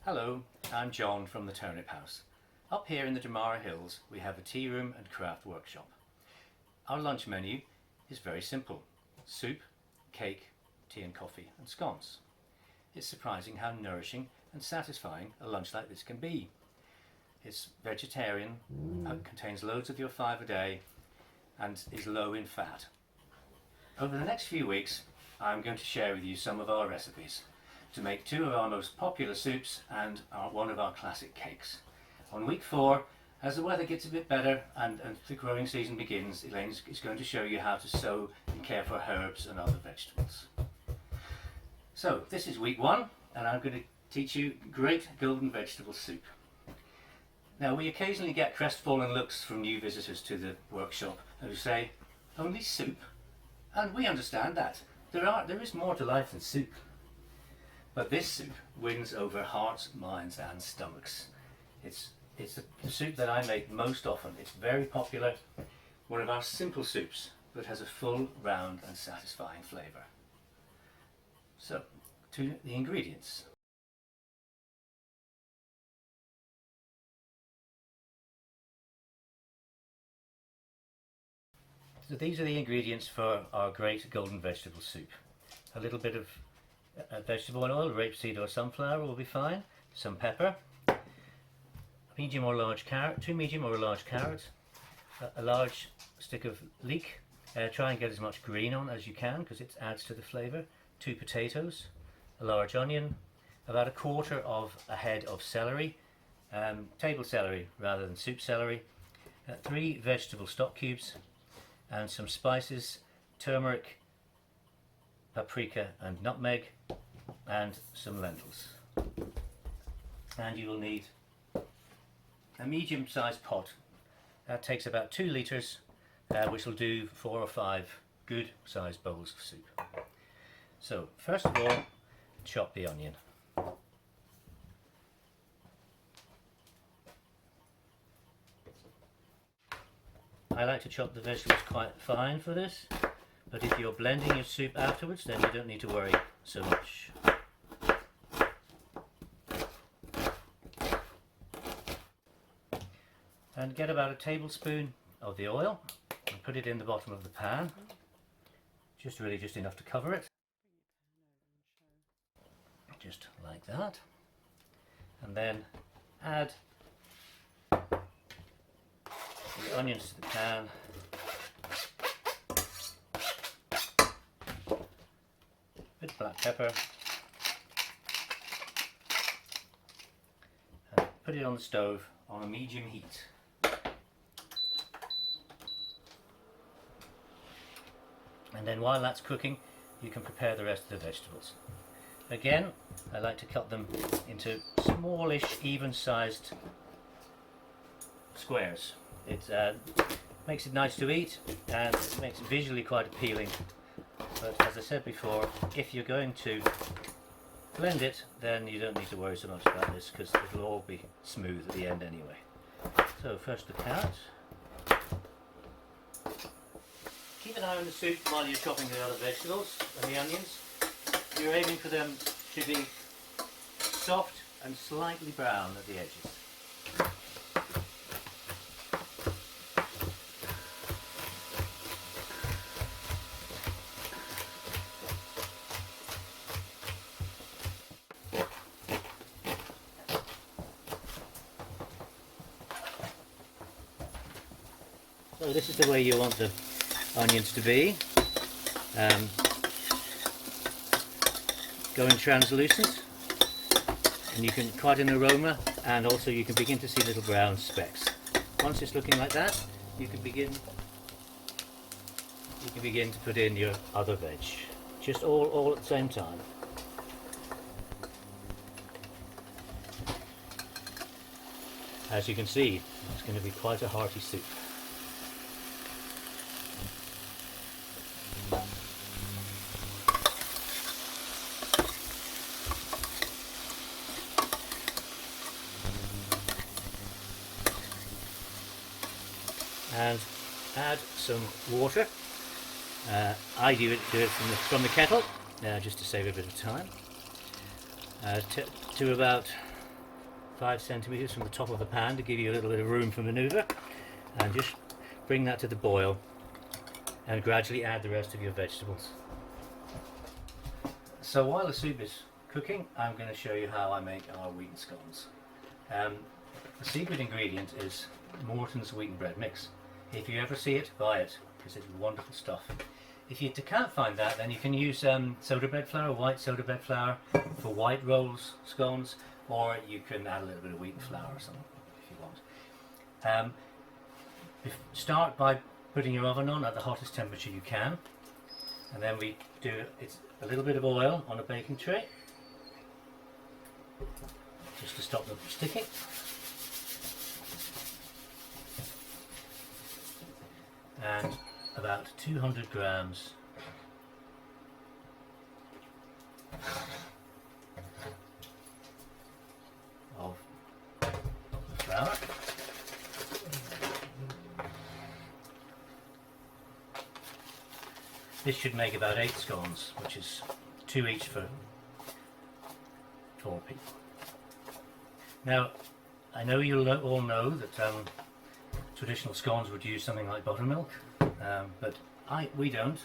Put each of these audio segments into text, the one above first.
Hello, I'm John from the Turnip House. Up here in the Damara Hills we have a tea room and craft workshop. Our lunch menu is very simple: soup, cake, tea and coffee and scones. It's surprising how nourishing and satisfying a lunch like this can be. It's vegetarian, contains loads of your fibre a day and is low in fat. Over the next few weeks I'm going to share with you some of our recipes to make two of our most popular soups and one of our classic cakes. On week 4, as the weather gets a bit better and the growing season begins, Elaine is going to show you how to sow and care for herbs and other vegetables. So this is week 1 and I'm going to teach you great golden vegetable soup. Now we occasionally get crestfallen looks from new visitors to the workshop who say, "Only soup?" And we understand that. There is more to life than soup. But this soup wins over hearts, minds and stomachs. It's the soup that I make most often. It's very popular, one of our simple soups, but has a full, round and satisfying flavour. So, to the ingredients. So these are the ingredients for our great golden vegetable soup. A little bit of vegetable oil, rapeseed or sunflower will be fine, some pepper, a medium or large carrot, 2 medium or large carrots, a large stick of leek, try and get as much green on as you can because it adds to the flavour, 2 potatoes, a large onion, about 1/4 of a head of celery, table celery rather than soup celery, 3 vegetable stock cubes and some spices, turmeric, paprika and nutmeg, and some lentils. And you will need a medium-sized pot. That takes about 2 litres, which will do 4 or 5 good-sized bowls of soup. So first of all, chop the onion. I like to chop the vegetables quite fine for this, but if you're blending your soup afterwards, then you don't need to worry so much. And get about a tablespoon of the oil and put it in the bottom of the pan, just enough to cover it, just like that, and then add the onions to the pan, bit of black pepper, and put it on the stove on a medium heat. And then while that's cooking, you can prepare the rest of the vegetables. Again, I like to cut them into smallish, even-sized squares. It makes it nice to eat and it makes it visually quite appealing. But as I said before, if you're going to blend it, then you don't need to worry so much about this because it'll all be smooth at the end anyway. So first the carrots. Keep an eye on the soup while you're chopping the other vegetables and the onions. You're aiming for them to be soft and slightly brown at the edges. So this is the way you want the onions to be, going translucent, and you can quite an aroma, and also you can begin to see little brown specks. Once it's looking like that, you can begin to put in your other veg, just all at the same time. As you can see, it's going to be quite a hearty soup. And add some water. I do it from the kettle, just to save a bit of time. To about 5 centimeters from the top of the pan to give you a little bit of room for maneuver, and just bring that to the boil and gradually add the rest of your vegetables. So while the soup is cooking, I'm going to show you how I make our wheaten scones. The secret ingredient is Morton's wheaten bread mix. If you ever see it, buy it, because it's wonderful stuff. If you can't find that, then you can use soda bread flour, white soda bread flour, for white rolls, scones, or you can add a little bit of wheaten flour or something if you want. Start by putting your oven on at the hottest temperature you can, and then we do a little bit of oil on a baking tray, just to stop them from sticking. And about 200 grams of flour. This should make about 8 scones, which is 2 each for 4 people. Now, I know you'll all know that traditional scones would use something like buttermilk, but we don't.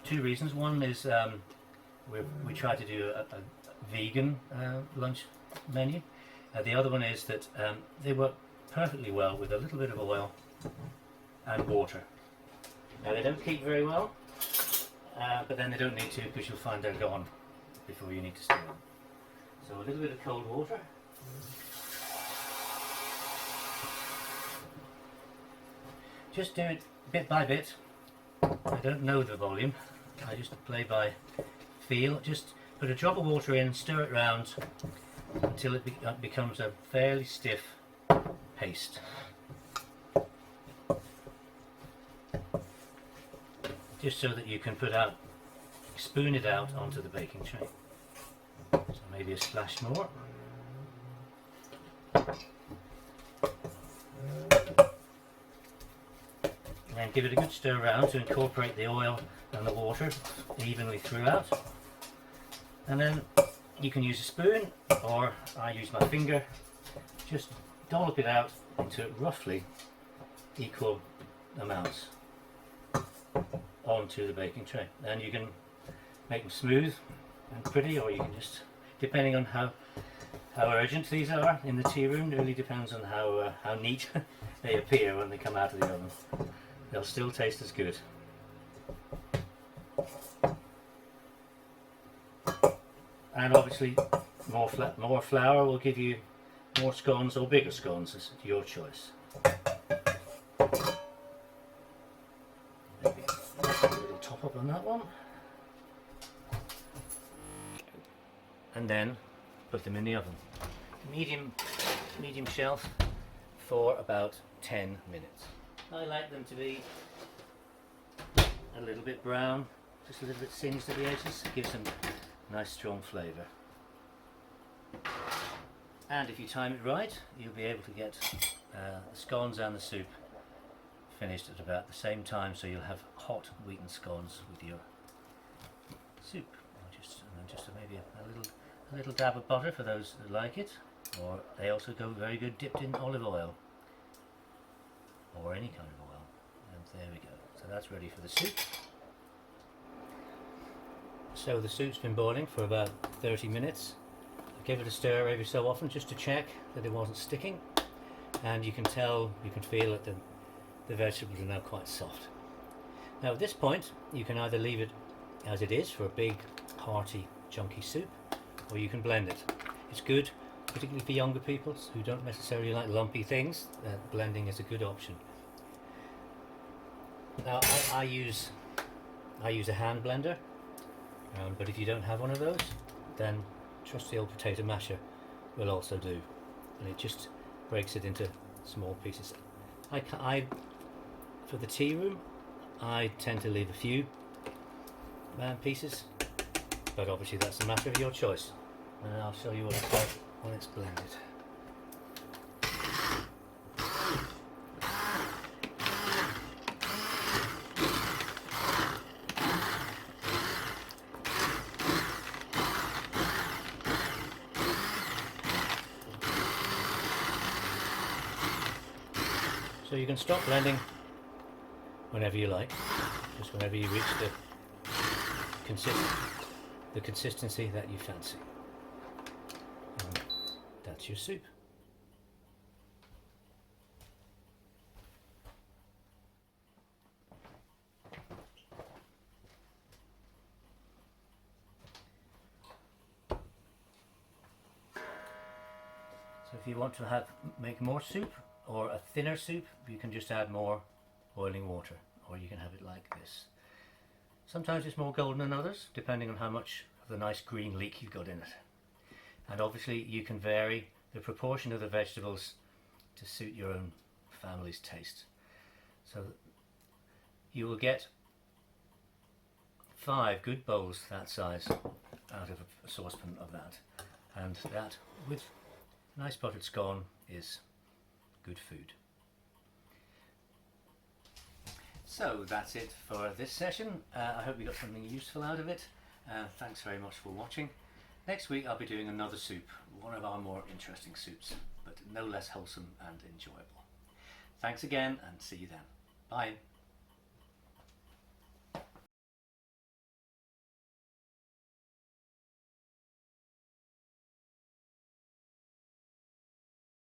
2 reasons. One is we try to do a vegan lunch menu. The other one is that they work perfectly well with a little bit of oil and water. Now, they don't keep very well, but then they don't need to, because you'll find they're gone before you need to stir them. So a little bit of cold water. Just do it bit by bit. I don't know the volume, I just play by feel. Just put a drop of water in, stir it round until it becomes a fairly stiff paste. Just so that you can spoon it out onto the baking tray. So maybe a splash more. And give it a good stir around to incorporate the oil and the water evenly throughout. And then you can use a spoon, or I use my finger. Just dollop it out into roughly equal amounts onto the baking tray. And you can make them smooth and pretty, or you can just, depending on how urgent these are in the tea room, it really depends on how neat they appear when they come out of the oven. They'll still taste as good. And obviously more flour will give you more scones or bigger scones. It's your choice. Maybe a little top up on that one. And then put them in the oven. Medium shelf for about 10 minutes. I like them to be a little bit brown, just a little bit singed at the edges. It gives them a nice strong flavour. And if you time it right, you'll be able to get the scones and the soup finished at about the same time, so you'll have hot wheaten scones with your soup. And then just maybe a little dab of butter for those that like it, or they also go very good dipped in olive oil, or any kind of oil. And there we go. So that's ready for the soup. So the soup's been boiling for about 30 minutes. I give it a stir every so often just to check that it wasn't sticking, and you can feel that the vegetables are now quite soft. Now at this point you can either leave it as it is for a big hearty chunky soup, or you can blend it. It's good, particularly for younger people who don't necessarily like lumpy things. Blending is a good option. Now I use a hand blender, but if you don't have one of those, then trusty old potato masher will also do, and it just breaks it into small pieces. For the tea room, I tend to leave a few pieces, but obviously that's a matter of your choice, and I'll show you what it's like when it's blended. you can stop blending whenever you like, just whenever you reach the consistency that you fancy. And that's your soup. So if you want to make more soup or a thinner soup, you can just add more boiling water, or you can have it like this. Sometimes it's more golden than others, depending on how much of the nice green leek you've got in it. And obviously you can vary the proportion of the vegetables to suit your own family's taste. So you will get 5 good bowls that size out of a saucepan of that, and that with nice buttered scone is good food. So that's it for this session. I hope you got something useful out of it. Thanks very much for watching. Next week I'll be doing another soup, one of our more interesting soups, but no less wholesome and enjoyable. Thanks again, and see you then. Bye.